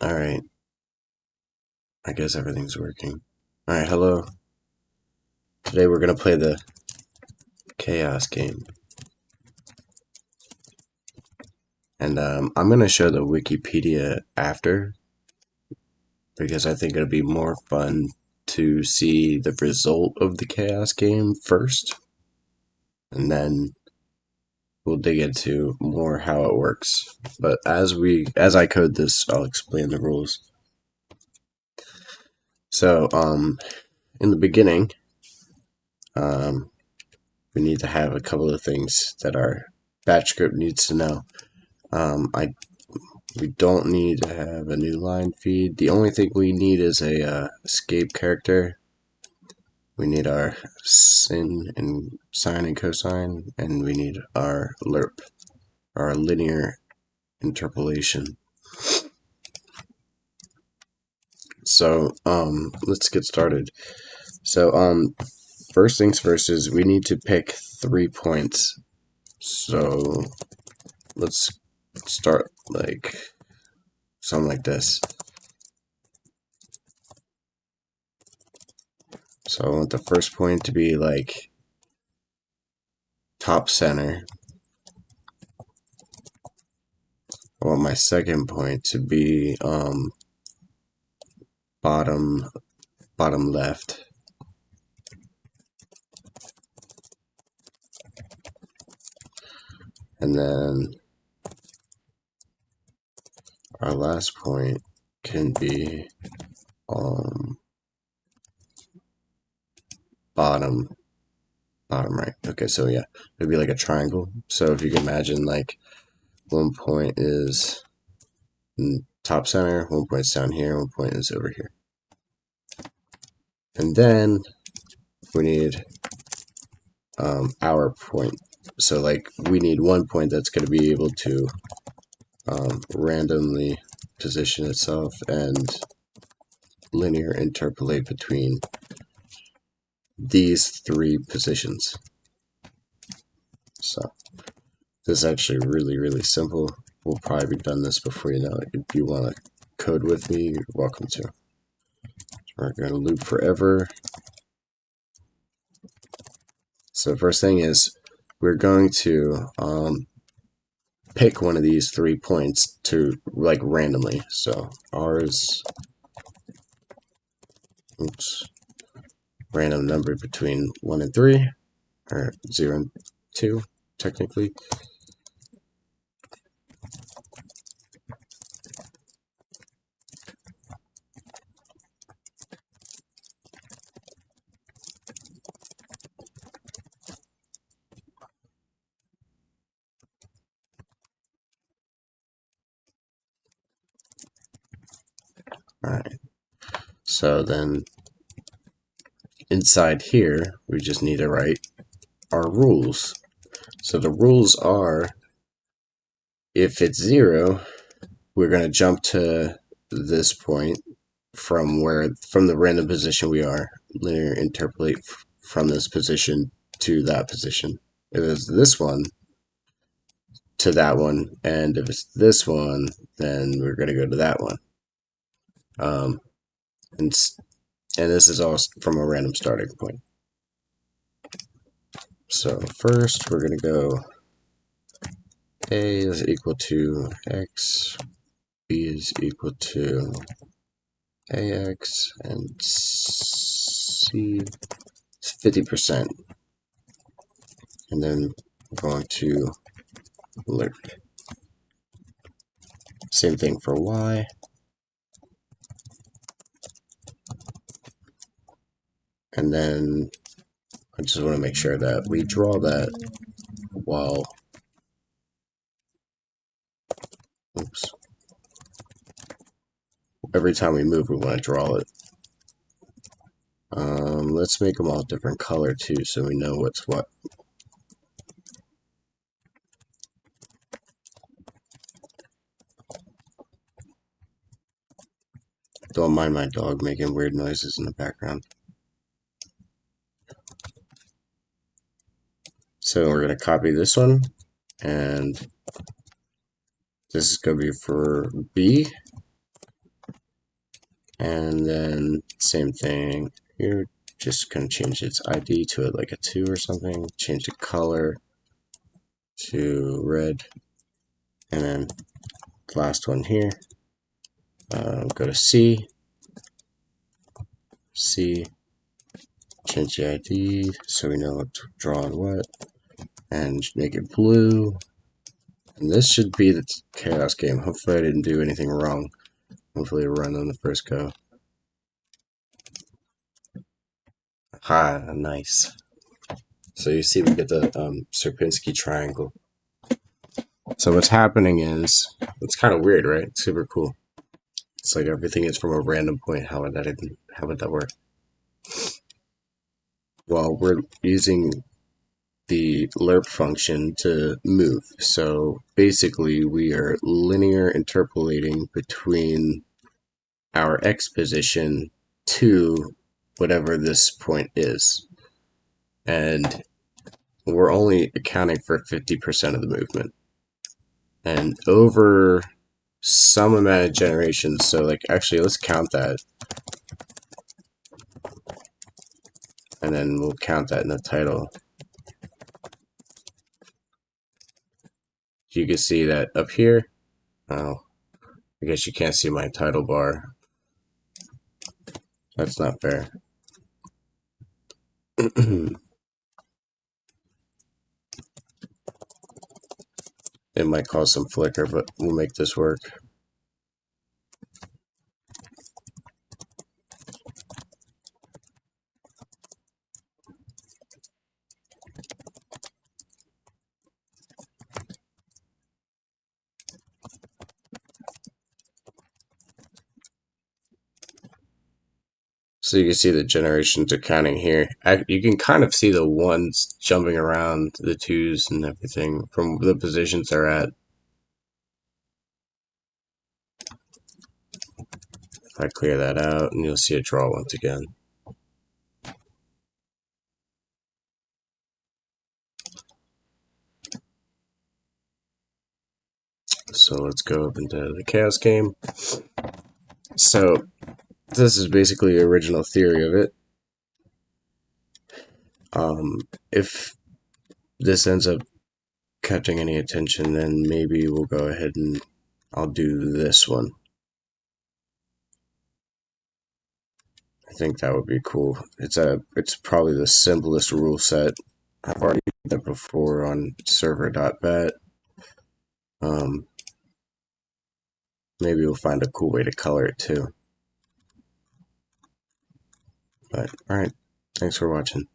Alright, I guess everything's working. Alright, hello. Today we're gonna play the chaos game. And I'm gonna show the Wikipedia after, because I think it'll be more fun to see the result of the chaos game first. And then we'll dig into more how it works. But as I code this, I'll explain the rules. So, in the beginning, um, we need to have a couple of things that our batch script needs to know. We don't need to have a new line feed. The only thing we need is a escape character. We need our sin and sine and cosine, and we need our lerp, our linear interpolation. So let's get started. So first things first is we need to pick 3 points. So let's start like something like this. So I want the first point to be like top center. I want my second point to be bottom left. And then our last point can be bottom right. Okay, so yeah, it'd be like a triangle. So if you can imagine, like, one point is in top center, one point's down here, one point is over here. And then we need our point. So like we need one point that's going to be able to randomly position itself and linear interpolate between these 3 positions. So this is actually really simple. We'll probably be done this before you know it. If you want to code with me, you're welcome to. We're going to loop forever. So first thing is we're going to pick one of these 3 points to like randomly. So ours, random number between 1 and 3, or 0 and 2 technically. Alright, so then inside here, we just need to write our rules. So the rules are, if it's 0, we're going to jump to this point from the random position we are, linear interpolate from this position to that position. If it's this one, to that one, and if it's this one, then we're going to go to that one. And this is all from a random starting point. So first we're going to go A is equal to X, B is equal to AX, and C is 50%. And then we're going to lerp. Same thing for Y. And then I just want to make sure that we draw that while, every time we move, we want to draw it. Let's make them all different color too, so we know what's what. Don't mind my dog making weird noises in the background. So we're going to copy this one, and this is going to be for B. And then same thing here, just gonna change its ID to like a 2 or something, change the color to red, and then the last one here, go to C, change the ID so we know what to draw on what, and make it blue. And this should be the chaos game. Hopefully I didn't do anything wrong. Hopefully it run on the first go. Ha, nice. So you see we get the Sierpinski triangle. So what's happening is, it's kind of weird, right? It's super cool. It's like everything is from a random point. How would that work? Well, we're using the lerp function to move. So basically we are linear interpolating between our x position to whatever this point is. And we're only accounting for 50% of the movement. And over some amount of generations, so like actually let's count that. And then we'll count that in the title. You can see that up here. Oh, I guess you can't see my title bar. That's not fair. It might cause some flicker, but we'll make this work. So you can see the generations are counting here. You can kind of see the ones jumping around, the twos and everything from the positions they're at. If I clear that out, and you'll see it draw once again. So let's go up into the chaos game. So this is basically the original theory of it. If this ends up catching any attention, then maybe we'll go ahead and I'll do this one. I think that would be cool. It's probably the simplest rule set. I've already done that before on server.bat. Maybe we'll find a cool way to color it too. But alright, thanks for watching.